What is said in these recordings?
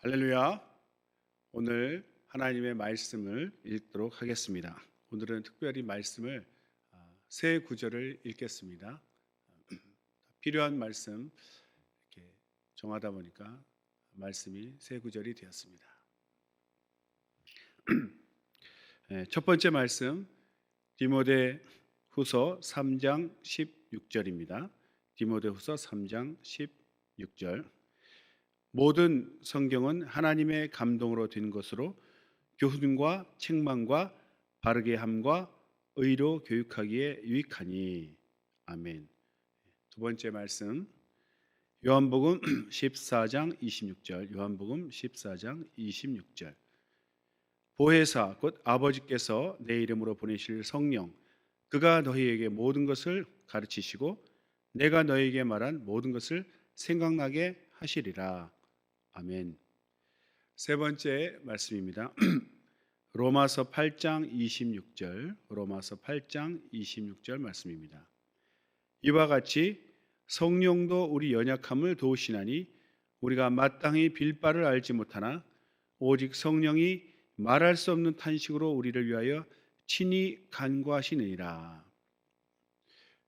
할렐루야. 오늘 하나님의 말씀을 읽도록 하겠습니다. 오늘은 특별히 말씀을 세 구절을 읽겠습니다. 필요한 말씀 이렇게 정하다 보니까 말씀이 세 구절이 되었습니다. 첫 번째 말씀 디모데후서 3장 16절입니다. 디모데후서 3장 16절. 모든 성경은 하나님의 감동으로 된 것으로 교훈과 책망과 바르게 함과 의로 교육하기에 유익하니. 아멘. 두 번째 말씀 요한복음 14장 26절. 요한복음 14장 26절. 보혜사 곧 아버지께서 내 이름으로 보내실 성령 그가 너희에게 모든 것을 가르치시고 내가 너희에게 말한 모든 것을 생각나게 하시리라. 아멘. 세 번째 말씀입니다. 로마서 8장 26절. 로마서 8장 26절 말씀입니다. 이와 같이 성령도 우리 연약함을 도우시나니 우리가 마땅히 빌 바를 알지 못하나 오직 성령이 말할 수 없는 탄식으로 우리를 위하여 친히 간구하시느니라.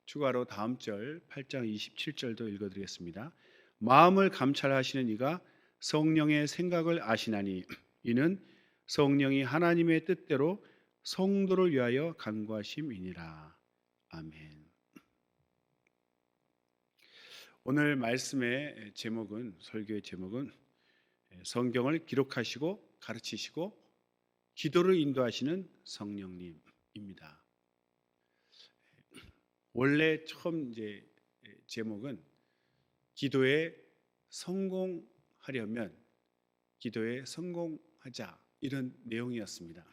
추가로 다음 절 8장 27절도 읽어드리겠습니다. 마음을 감찰하시는 이가 성령의 생각을 아시나니 이는 성령이 하나님의 뜻대로 성도를 위하여 간구하심이니라. 아멘. 오늘 말씀의 제목은, 설교의 제목은 성경을 기록하시고 가르치시고 기도를 인도하시는 성령님입니다. 원래 처음 제목은 기도에 성공하려면 기도에 성공하자, 이런 내용이었습니다.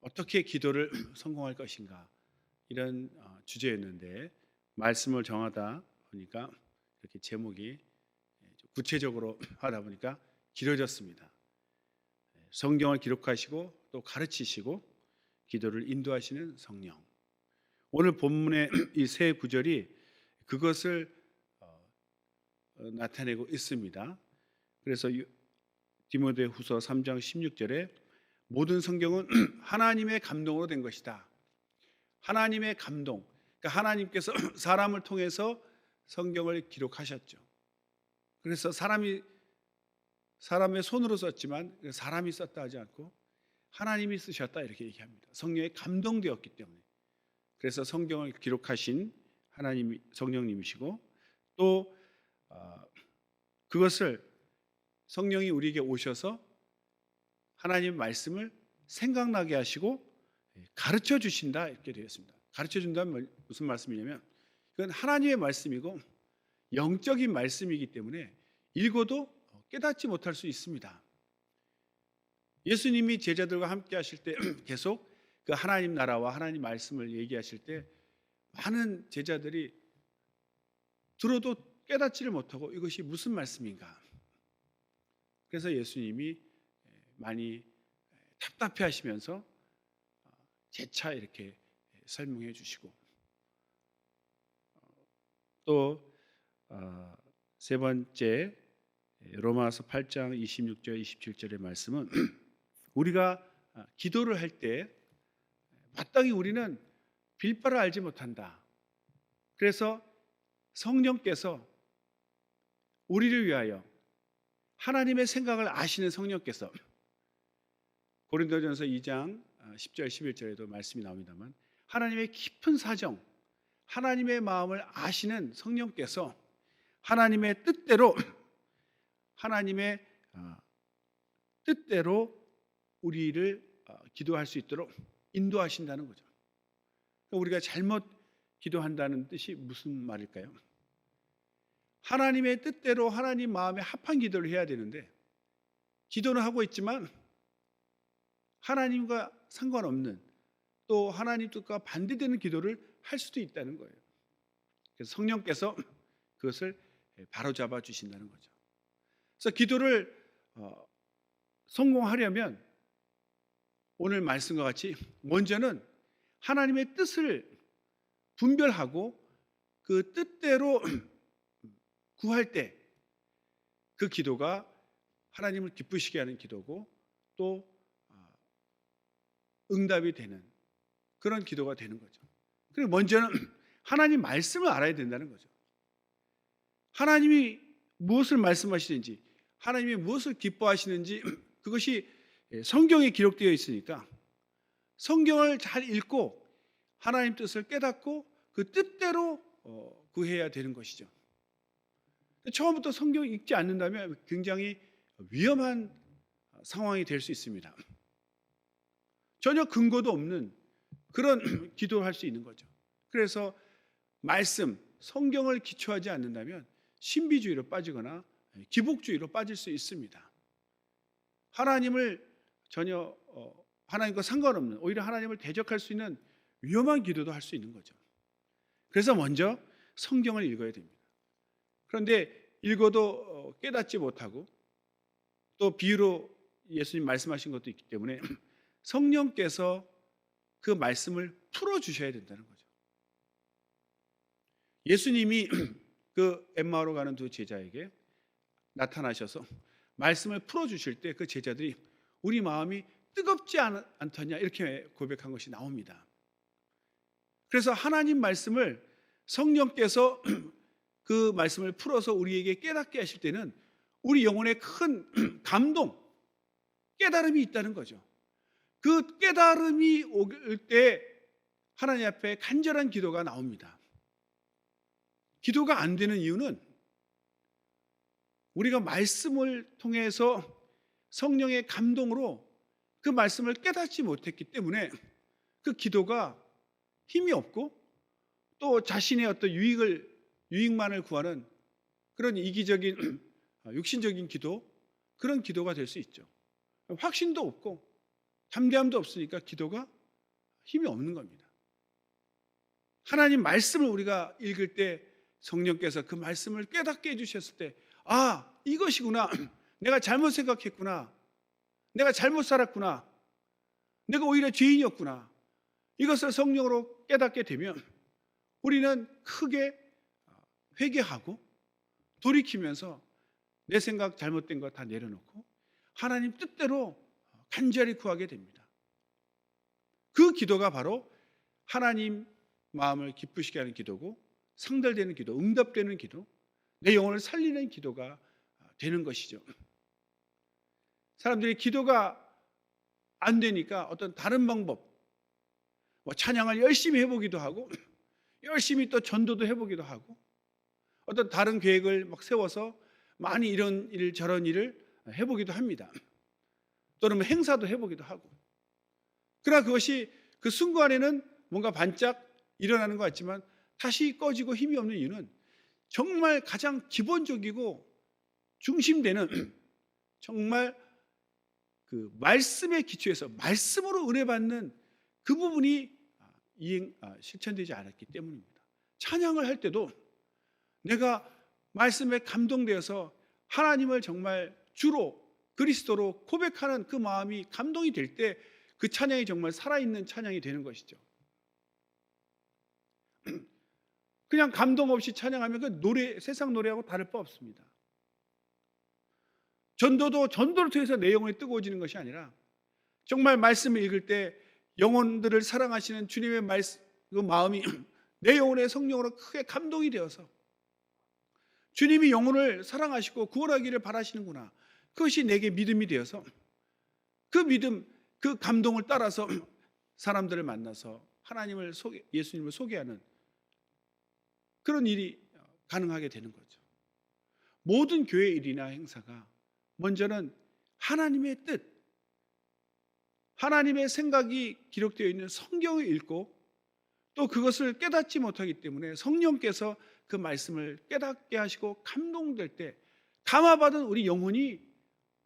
어떻게 기도를 성공할 것인가, 이런 주제였는데 말씀을 정하다 보니까 이렇게 제목이 구체적으로 하다 보니까 길어졌습니다. 성경을 기록하시고 또 가르치시고 기도를 인도하시는 성령. 오늘 본문의 이 세 구절이 그것을 나타내고 있습니다. 그래서 디모데후서 3장 16절에 모든 성경은 하나님의 감동으로 된 것이다. 하나님의 감동. 그러니까 하나님께서 사람을 통해서 성경을 기록하셨죠. 그래서 사람의 손으로 썼지만 사람이 썼다 하지 않고 하나님이 쓰셨다, 이렇게 얘기합니다. 성령에 감동되었기 때문에. 그래서 성경을 기록하신 하나님이 성령님이시고 또 그것을 성령이 우리에게 오셔서 하나님의 말씀을 생각나게 하시고 가르쳐 주신다, 이렇게 되었습니다. 가르쳐 준다면 무슨 말씀이냐면 그건 하나님의 말씀이고 영적인 말씀이기 때문에 읽어도 깨닫지 못할 수 있습니다. 예수님이 제자들과 함께 하실 때 계속 그 하나님 나라와 하나님 말씀을 얘기하실 때 많은 제자들이 들어도 깨닫지를 못하고 이것이 무슨 말씀인가. 그래서 예수님이 많이 답답해 하시면서 재차 이렇게 설명해 주시고 또 세 번째 로마서 8장 26절 27절의 말씀은 우리가 기도를 할 때 마땅히 우리는 빌 바를 알지 못한다. 그래서 성령께서 우리를 위하여 하나님의 생각을 아시는 성령께서 고린도전서 2장 10절 11절에도 말씀이 나옵니다만 하나님의 깊은 사정, 하나님의 마음을 아시는 성령께서 하나님의 뜻대로 하나님의 뜻대로 우리를 기도할 수 있도록 인도하신다는 거죠. 우리가 잘못 기도한다는 뜻이 무슨 말일까요? 하나님의 뜻대로 하나님 마음에 합한 기도를 해야 되는데 기도는 하고 있지만 하나님과 상관없는 또 하나님 뜻과 반대되는 기도를 할 수도 있다는 거예요. 그래서 성령께서 그것을 바로잡아 주신다는 거죠. 그래서 기도를 성공하려면 오늘 말씀과 같이 먼저는 하나님의 뜻을 분별하고 그 뜻대로 구할 때 그 기도가 하나님을 기쁘시게 하는 기도고 또 응답이 되는 그런 기도가 되는 거죠. 그리고 먼저는 하나님 말씀을 알아야 된다는 거죠. 하나님이 무엇을 말씀하시는지, 하나님이 무엇을 기뻐하시는지 그것이 성경에 기록되어 있으니까 성경을 잘 읽고 하나님 뜻을 깨닫고 그 뜻대로 구해야 되는 것이죠. 처음부터 성경 읽지 않는다면 굉장히 위험한 상황이 될 수 있습니다. 전혀 근거도 없는 그런 기도를 할 수 있는 거죠. 그래서 말씀, 성경을 기초하지 않는다면 신비주의로 빠지거나 기복주의로 빠질 수 있습니다. 하나님을 전혀 하나님과 상관없는, 오히려 하나님을 대적할 수 있는 위험한 기도도 할 수 있는 거죠. 그래서 먼저 성경을 읽어야 됩니다. 그런데 읽어도 깨닫지 못하고 또 비유로 예수님 말씀하신 것도 있기 때문에 성령께서 그 말씀을 풀어주셔야 된다는 거죠. 예수님이 그 엠마오로 가는 두 제자에게 나타나셔서 말씀을 풀어주실 때 그 제자들이 우리 마음이 뜨겁지 않더냐 이렇게 고백한 것이 나옵니다. 그래서 하나님 말씀을 성령께서 그 말씀을 풀어서 우리에게 깨닫게 하실 때는 우리 영혼에 큰 감동, 깨달음이 있다는 거죠. 그 깨달음이 올 때 하나님 앞에 간절한 기도가 나옵니다. 기도가 안 되는 이유는 우리가 말씀을 통해서 성령의 감동으로 그 말씀을 깨닫지 못했기 때문에 그 기도가 힘이 없고 또 자신의 어떤 유익만을 구하는 그런 이기적인 육신적인 기도, 그런 기도가 될 수 있죠. 확신도 없고 담대함도 없으니까 기도가 힘이 없는 겁니다. 하나님 말씀을 우리가 읽을 때 성령께서 그 말씀을 깨닫게 해주셨을 때, 아, 이것이구나. 내가 잘못 생각했구나. 내가 잘못 살았구나. 내가 오히려 죄인이었구나. 이것을 성령으로 깨닫게 되면 우리는 크게 회개하고 돌이키면서 내 생각 잘못된 거 다 내려놓고 하나님 뜻대로 간절히 구하게 됩니다. 그 기도가 바로 하나님 마음을 기쁘시게 하는 기도고 상달되는 기도, 응답되는 기도, 내 영혼을 살리는 기도가 되는 것이죠. 사람들이 기도가 안 되니까 어떤 다른 방법, 찬양을 열심히 해보기도 하고 열심히 또 전도도 해보기도 하고 어떤 다른 계획을 막 세워서 많이 이런 일 저런 일을 해보기도 합니다. 또는 행사도 해보기도 하고. 그러나 그것이 그 순간에는 뭔가 반짝 일어나는 것 같지만 다시 꺼지고 힘이 없는 이유는 정말 가장 기본적이고 중심되는 정말 그 말씀의 기초에서 말씀으로 은혜 받는 그 부분이 실천되지 않았기 때문입니다. 찬양을 할 때도 내가 말씀에 감동되어서 하나님을 정말 주로 그리스도로 고백하는 그 마음이 감동이 될 때 그 찬양이 정말 살아있는 찬양이 되는 것이죠. 그냥 감동 없이 찬양하면 그 노래, 세상 노래하고 다를 바 없습니다. 전도도 전도를 통해서 내 영혼이 뜨거워지는 것이 아니라 정말 말씀을 읽을 때 영혼들을 사랑하시는 주님의 말씀, 그 마음이 내 영혼의 성령으로 크게 감동이 되어서 주님이 영혼을 사랑하시고 구원하기를 바라시는구나. 그것이 내게 믿음이 되어서 그 믿음, 그 감동을 따라서 사람들을 만나서 하나님을 예수님을 소개하는 그런 일이 가능하게 되는 거죠. 모든 교회 일이나 행사가 먼저는 하나님의 뜻, 하나님의 생각이 기록되어 있는 성경을 읽고 또 그것을 깨닫지 못하기 때문에 성령께서 그 말씀을 깨닫게 하시고 감동될 때 감화받은 우리 영혼이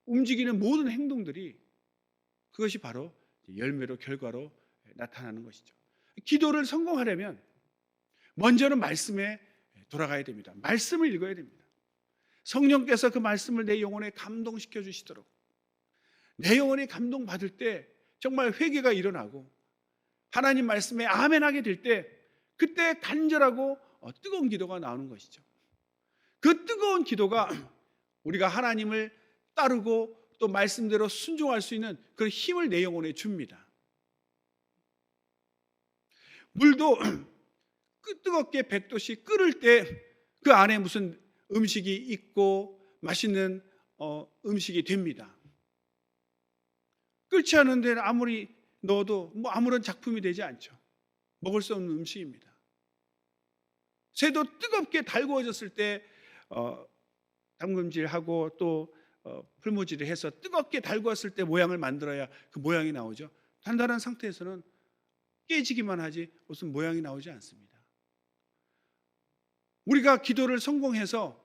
움직이는 모든 행동들이 그것이 바로 열매로 결과로 나타나는 것이죠. 기도를 성공하려면 먼저는 말씀에 돌아가야 됩니다. 말씀을 읽어야 됩니다. 성령께서 그 말씀을 내 영혼에 감동시켜 주시도록 내 영혼이 감동받을 때 정말 회개가 일어나고 하나님 말씀에 아멘하게 될 때 그때 간절하고 뜨거운 기도가 나오는 것이죠. 그 뜨거운 기도가 우리가 하나님을 따르고 또 말씀대로 순종할 수 있는 그런 힘을 내 영혼에 줍니다. 물도 뜨겁게 100도씩 끓을 때 그 안에 무슨 음식이 있고 맛있는 음식이 됩니다. 끓지 않은 데는 아무리 넣어도 뭐 아무런 작품이 되지 않죠. 먹을 수 없는 음식입니다. 새도 뜨겁게 달구어졌을 때 담금질하고 또 풀무질을 해서 뜨겁게 달구었을 때 모양을 만들어야 그 모양이 나오죠. 단단한 상태에서는 깨지기만 하지 무슨 모양이 나오지 않습니다. 우리가 기도를 성공해서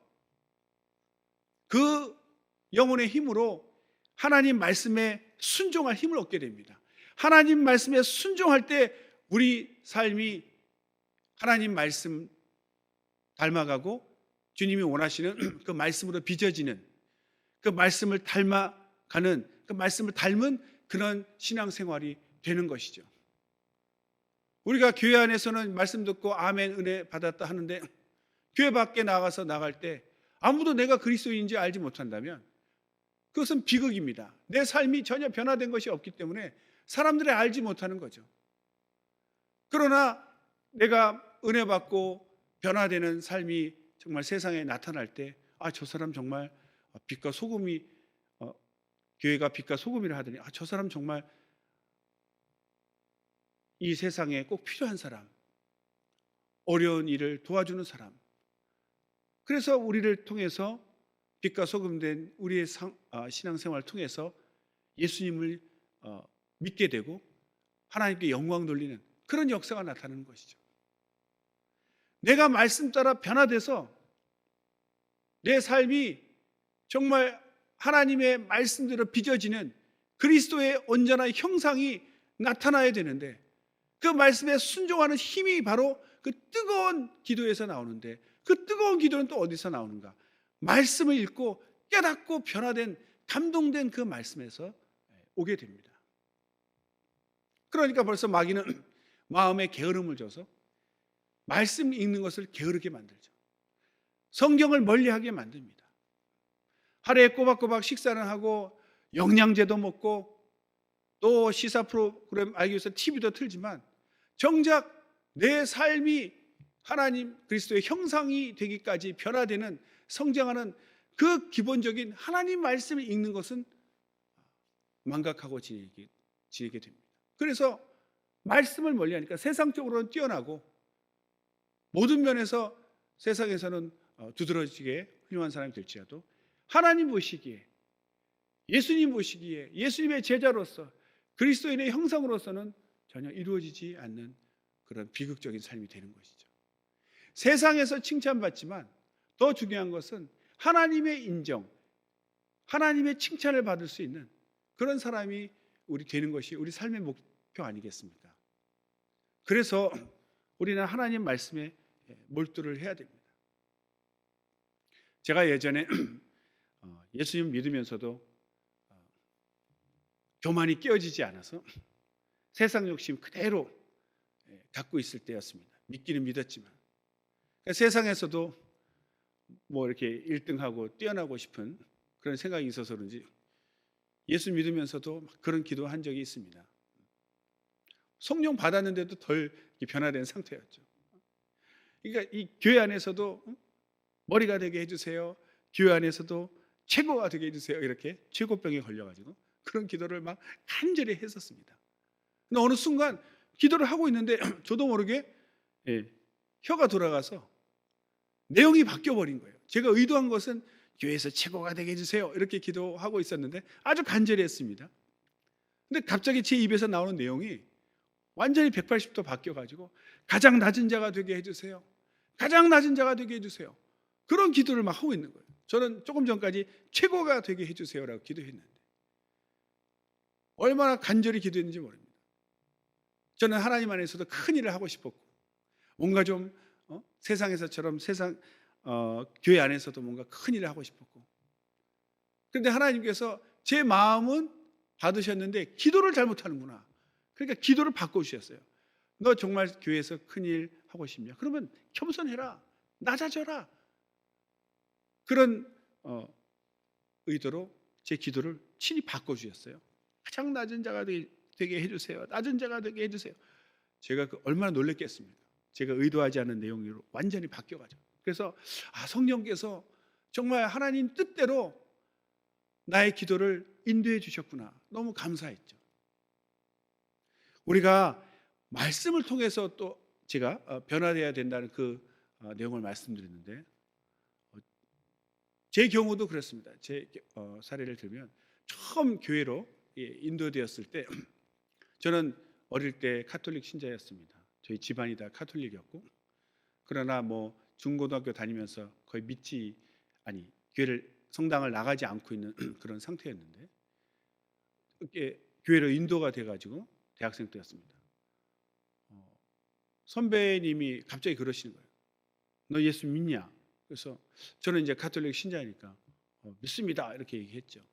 그 영혼의 힘으로 하나님 말씀에 순종할 힘을 얻게 됩니다. 하나님 말씀에 순종할 때 우리 삶이 하나님 말씀 닮아가고 주님이 원하시는 그 말씀으로 빚어지는 그 말씀을 닮아가는 그 말씀을 닮은 그런 신앙생활이 되는 것이죠. 우리가 교회 안에서는 말씀 듣고 아멘 은혜 받았다 하는데 교회 밖에 나가서 나갈 때 아무도 내가 그리스도인지 알지 못한다면 그것은 비극입니다. 내 삶이 전혀 변화된 것이 없기 때문에 사람들이 알지 못하는 거죠. 그러나 내가 은혜 받고 변화되는 삶이 정말 세상에 나타날 때 저 사람 정말 빛과 소금이 교회가 빛과 소금이라 하더니 저 사람 정말 이 세상에 꼭 필요한 사람, 어려운 일을 도와주는 사람. 그래서 우리를 통해서 빛과 소금된 우리의 신앙생활을 통해서 예수님을 믿게 되고 하나님께 영광 돌리는 그런 역사가 나타나는 것이죠. 내가 말씀 따라 변화돼서 내 삶이 정말 하나님의 말씀대로 빚어지는 그리스도의 온전한 형상이 나타나야 되는데 그 말씀에 순종하는 힘이 바로 그 뜨거운 기도에서 나오는데 그 뜨거운 기도는 또 어디서 나오는가? 말씀을 읽고 깨닫고 변화된 감동된 그 말씀에서 오게 됩니다. 그러니까 벌써 마귀는 마음에 게으름을 줘서 말씀 읽는 것을 게으르게 만들죠. 성경을 멀리하게 만듭니다. 하루에 꼬박꼬박 식사를 하고 영양제도 먹고 또 시사 프로그램 알기 위해서 TV도 틀지만 정작 내 삶이 하나님 그리스도의 형상이 되기까지 변화되는 성장하는 그 기본적인 하나님 말씀을 읽는 것은 망각하고 지내게 됩니다. 그래서 말씀을 멀리하니까 세상적으로는 뛰어나고 모든 면에서 세상에서는 두드러지게 훌륭한 사람이 될지라도 하나님 보시기에 예수님 보시기에 예수님의 제자로서 그리스도인의 형상으로서는 전혀 이루어지지 않는 그런 비극적인 삶이 되는 것이죠. 세상에서 칭찬받지만 더 중요한 것은 하나님의 인정, 하나님의 칭찬을 받을 수 있는 그런 사람이 우리 되는 것이 우리 삶의 목표 아니겠습니까? 그래서 우리는 하나님 말씀에 몰두를 해야 됩니다. 제가 예전에 예수님 믿으면서도 교만이 깨어지지 않아서 세상 욕심 그대로 갖고 있을 때였습니다. 믿기는 믿었지만 세상에서도 뭐 이렇게 1등하고 뛰어나고 싶은 그런 생각이 있어서 그런지 예수 믿으면서도 그런 기도한 적이 있습니다. 성령 받았는데도 덜 변화된 상태였죠. 그러니까 이 교회 안에서도 머리가 되게 해주세요. 교회 안에서도 최고가 되게 해주세요. 이렇게 최고병에 걸려가지고 그런 기도를 막 간절히 했었습니다. 근데 어느 순간 기도를 하고 있는데 저도 모르게 혀가 돌아가서 내용이 바뀌어버린 거예요. 제가 의도한 것은 교회에서 최고가 되게 해주세요. 이렇게 기도하고 있었는데 아주 간절히 했습니다. 근데 갑자기 제 입에서 나오는 내용이 완전히 180도 바뀌어가지고 가장 낮은 자가 되게 해주세요. 가장 낮은 자가 되게 해주세요. 그런 기도를 막 하고 있는 거예요. 저는 조금 전까지 최고가 되게 해주세요라고 기도했는데 얼마나 간절히 기도했는지 모릅니다. 저는 하나님 안에서도 큰 일을 하고 싶었고 뭔가 좀 세상에서처럼 교회 안에서도 뭔가 큰 일을 하고 싶었고 그런데 하나님께서 제 마음은 받으셨는데 기도를 잘못하는구나. 그러니까 기도를 바꿔주셨어요. 너 정말 교회에서 큰 일 하고 싶냐? 그러면 겸손해라. 낮아져라. 그런 의도로 제 기도를 친히 바꿔주셨어요. 가장 낮은 자가 되게 해주세요. 낮은 자가 되게 해주세요. 제가 얼마나 놀랬겠습니까? 제가 의도하지 않은 내용으로 완전히 바뀌어가지고. 그래서 성령께서 정말 하나님 뜻대로 나의 기도를 인도해 주셨구나. 너무 감사했죠. 우리가 말씀을 통해서 또 제가 변화되어야 된다는 그 내용을 말씀드렸는데, 제 경우도 그렇습니다. 제 사례를 들면 처음 교회로 인도되었을 때 저는 어릴 때 카톨릭 신자였습니다. 저희 집안이 다 카톨릭이었고, 그러나 뭐 중고등학교 다니면서 거의 교회를 성당을 나가지 않고 있는 그런 상태였는데, 교회로 인도가 돼가지고 대학생 때였습니다. 선배님이 갑자기 그러시는 거예요. 너 예수 믿냐? 그래서 저는 이제 카톨릭 신자니까 믿습니다 이렇게 얘기했죠.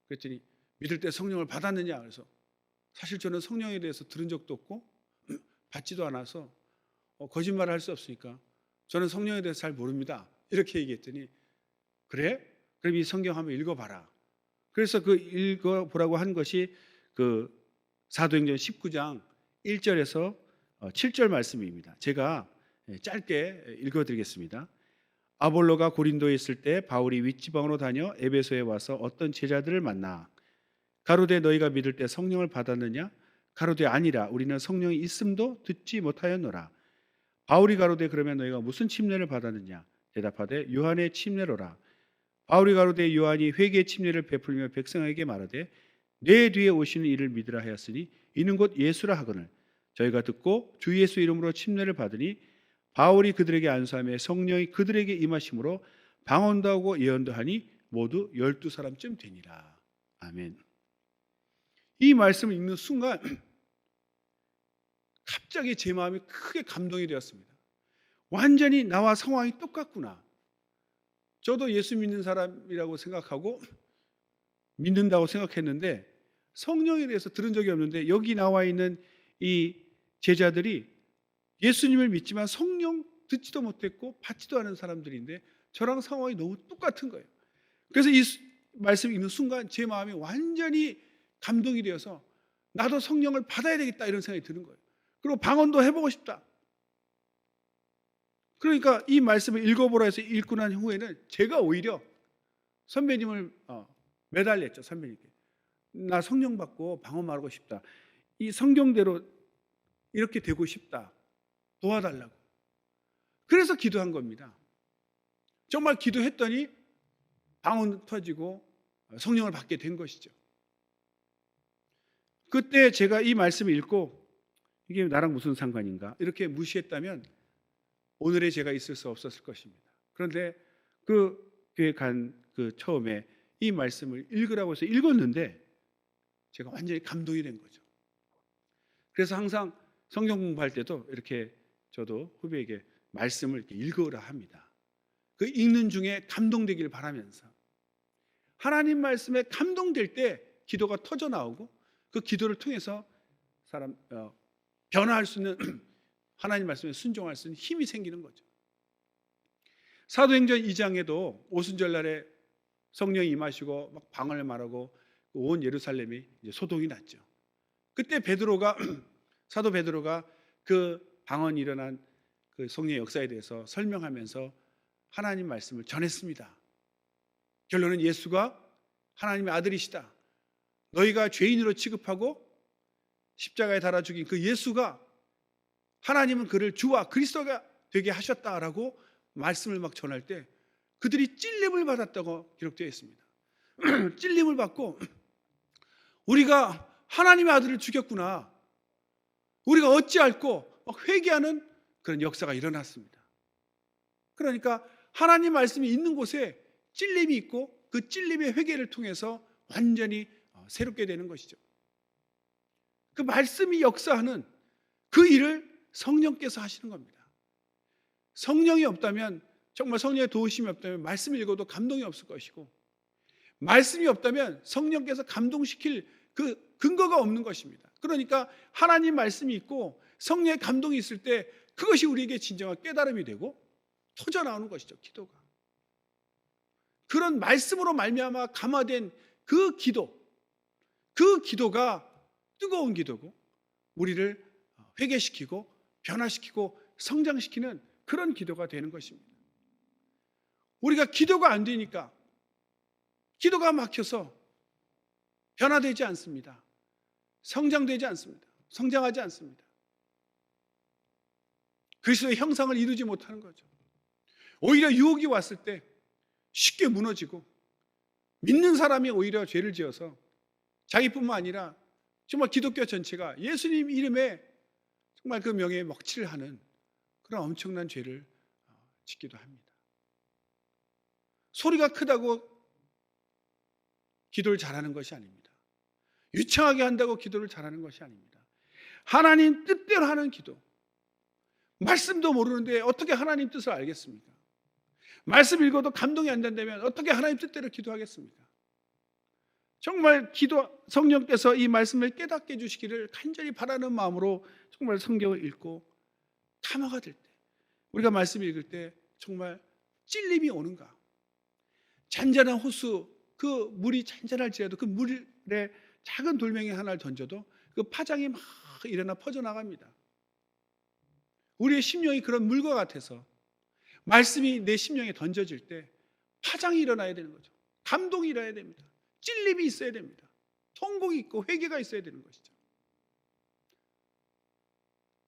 그랬더니 믿을 때 성령을 받았느냐? 그래서 사실 저는 성령에 대해서 들은 적도 없고 받지도 않아서 거짓말을 할 수 없으니까 저는 성령에 대해서 잘 모릅니다 이렇게 얘기했더니, 그래? 그럼 이 성경 한번 읽어봐라. 그래서 그 읽어보라고 한 것이 그 사도행전 19장 1절에서 7절 말씀입니다. 제가 짧게 읽어드리겠습니다. 아볼로가 고린도에 있을 때 바울이 윗지방으로 다녀 에베소에 와서 어떤 제자들을 만나 가로되 너희가 믿을 때 성령을 받았느냐? 가로되 아니라 우리는 성령이 있음도 듣지 못하였노라. 바울이 가로되 그러면 너희가 무슨 침례를 받았느냐? 대답하되 요한의 침례로라. 바울이 가로되 요한이 회개의 침례를 베풀며 백성에게 말하되 내 뒤에 오시는 이를 믿으라 하였으니 이는 곧 예수라 하거늘 저희가 듣고 주 예수 이름으로 침례를 받으니 바울이 그들에게 안수하며 성령이 그들에게 임하심으로 방언도 하고 예언도 하니 모두 12사람쯤 되니라. 아멘. 이 말씀을 읽는 순간 갑자기 제 마음이 크게 감동이 되었습니다. 완전히 나와 상황이 똑같구나. 저도 예수 믿는 사람이라고 생각하고 믿는다고 생각했는데 성령에 대해서 들은 적이 없는데, 여기 나와 있는 이 제자들이 예수님을 믿지만 성령 듣지도 못했고 받지도 않은 사람들인데 저랑 상황이 너무 똑같은 거예요. 그래서 이 말씀 읽는 순간 제 마음이 완전히 감동이 되어서 나도 성령을 받아야 되겠다 이런 생각이 드는 거예요. 그리고 방언도 해보고 싶다. 그러니까 이 말씀을 읽어보라 해서 읽고 난 후에는 제가 오히려 선배님을 매달렸죠. 선배님께 나 성령 받고 방언 말하고 싶다. 이 성경대로 이렇게 되고 싶다. 도와달라고. 그래서 기도한 겁니다. 정말 기도했더니 방언 터지고 성령을 받게 된 것이죠. 그때 제가 이 말씀을 읽고 이게 나랑 무슨 상관인가 이렇게 무시했다면 오늘의 제가 있을 수 없었을 것입니다. 그런데 그 교회 간 그 처음에 이 말씀을 읽으라고 해서 읽었는데 제가 완전히 감동이 된 거죠. 그래서 항상 성경 공부할 때도 이렇게 저도 후배에게 말씀을 이렇게 읽으라 합니다. 그 읽는 중에 감동되기를 바라면서 하나님 말씀에 감동될 때 기도가 터져 나오고 그 기도를 통해서 사람 변화할 수 있는 하나님 말씀에 순종할 수 있는 힘이 생기는 거죠. 사도행전 2장에도 오순절날에 성령이 임하시고 막 방언을 말하고 온 예루살렘이 이제 소동이 났죠. 그때 사도 베드로가 그 방언이 일어난 그 성령의 역사에 대해서 설명하면서 하나님 말씀을 전했습니다. 결론은 예수가 하나님의 아들이시다. 너희가 죄인으로 취급하고 십자가에 달아 죽인 그 예수가 하나님은 그를 주와 그리스도가 되게 하셨다라고 말씀을 막 전할 때 그들이 찔림을 받았다고 기록되어 있습니다. 찔림을 받고 우리가 하나님의 아들을 죽였구나. 우리가 어찌할꼬 막 회개하는 그런 역사가 일어났습니다. 그러니까 하나님 말씀이 있는 곳에 찔림이 있고 그 찔림의 회개를 통해서 완전히 새롭게 되는 것이죠. 그 말씀이 역사하는 그 일을 성령께서 하시는 겁니다. 성령이 없다면, 정말 성령의 도우심이 없다면 말씀을 읽어도 감동이 없을 것이고, 말씀이 없다면 성령께서 감동시킬 그 근거가 없는 것입니다. 그러니까 하나님 말씀이 있고 성령의 감동이 있을 때 그것이 우리에게 진정한 깨달음이 되고 터져 나오는 것이죠. 기도가. 그런 말씀으로 말미암아 감화된 그 기도가 뜨거운 기도고 우리를 회개시키고 변화시키고 성장시키는 그런 기도가 되는 것입니다. 우리가 기도가 안 되니까 기도가 막혀서 변화되지 않습니다. 성장되지 않습니다. 성장하지 않습니다. 그리스도의 형상을 이루지 못하는 거죠. 오히려 유혹이 왔을 때 쉽게 무너지고 믿는 사람이 오히려 죄를 지어서 자기뿐만 아니라 정말 기독교 전체가 예수님 이름에 정말 그 명예에 먹칠을 하는 그런 엄청난 죄를 짓기도 합니다. 소리가 크다고 기도를 잘하는 것이 아닙니다. 유창하게 한다고 기도를 잘하는 것이 아닙니다. 하나님 뜻대로 하는 기도. 말씀도 모르는데 어떻게 하나님 뜻을 알겠습니까? 말씀 읽어도 감동이 안 된다면 어떻게 하나님 뜻대로 기도하겠습니까? 정말 성령께서 이 말씀을 깨닫게 해주시기를 간절히 바라는 마음으로 정말 성경을 읽고 감화가 될 때, 우리가 말씀 읽을 때 정말 찔림이 오는가? 잔잔한 호수, 그 물이 잔잔할지라도 그 물에 작은 돌멩이 하나를 던져도 그 파장이 막 일어나 퍼져나갑니다. 우리의 심령이 그런 물과 같아서 말씀이 내 심령에 던져질 때 파장이 일어나야 되는 거죠. 감동이 일어나야 됩니다. 찔림이 있어야 됩니다. 통곡이 있고 회개가 있어야 되는 것이죠.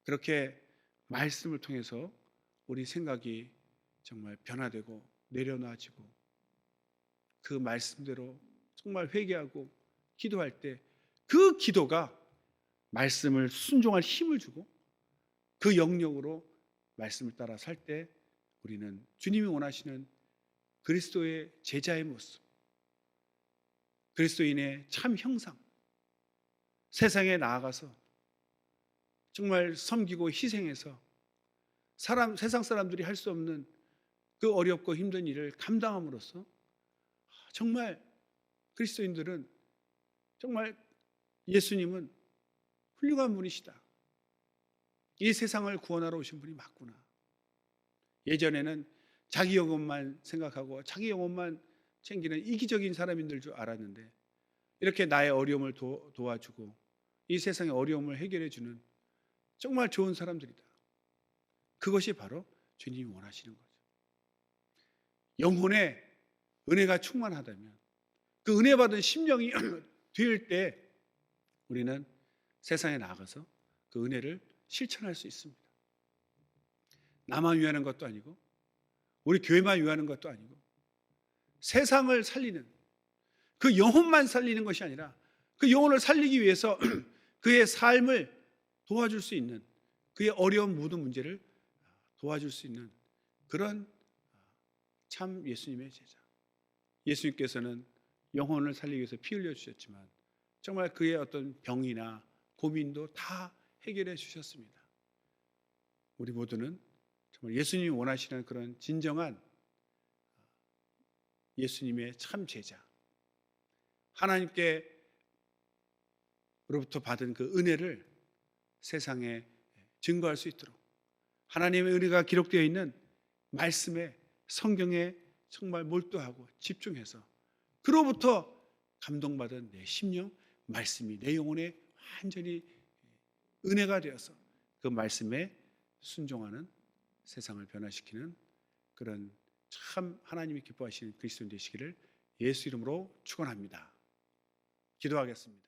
그렇게 말씀을 통해서 우리 생각이 정말 변화되고 내려놔지고 그 말씀대로 정말 회개하고 기도할 때 그 기도가 말씀을 순종할 힘을 주고 그 영역으로 말씀을 따라 살 때 우리는 주님이 원하시는 그리스도의 제자의 모습, 그리스도인의 참 형상, 세상에 나아가서 정말 섬기고 희생해서 세상 사람들이 할 수 없는 그 어렵고 힘든 일을 감당함으로써 정말 그리스도인들은 정말 예수님은 훌륭한 분이시다. 이 세상을 구원하러 오신 분이 맞구나. 예전에는 자기 영혼만 생각하고 자기 영혼만 챙기는 이기적인 사람인 줄 알았는데 이렇게 나의 어려움을 도와주고 이 세상의 어려움을 해결해주는 정말 좋은 사람들이다. 그것이 바로 주님이 원하시는 거죠. 영혼에 은혜가 충만하다면 그 은혜 받은 심령이 될 때 우리는 세상에 나가서 그 은혜를 실천할 수 있습니다. 나만 위하는 것도 아니고 우리 교회만 위하는 것도 아니고 세상을 살리는 그 영혼만 살리는 것이 아니라 그 영혼을 살리기 위해서 그의 삶을 도와줄 수 있는 그의 어려운 모든 문제를 도와줄 수 있는 그런 참 예수님의 제자. 예수님께서는 영혼을 살리기 위해서 피 흘려 주셨지만 정말 그의 어떤 병이나 고민도 다 해결해 주셨습니다. 우리 모두는 정말 예수님이 원하시는 그런 진정한 예수님의 참 제자, 하나님께로부터 받은 그 은혜를 세상에 증거할 수 있도록 하나님의 은혜가 기록되어 있는 말씀에 성경에 정말 몰두하고 집중해서 그로부터 감동받은 내 심령, 말씀이 내 영혼에 완전히 은혜가 되어서 그 말씀에 순종하는 세상을 변화시키는 그런 참 하나님이 기뻐하시는 그리스도인 되시기를 예수 이름으로 축원합니다. 기도하겠습니다.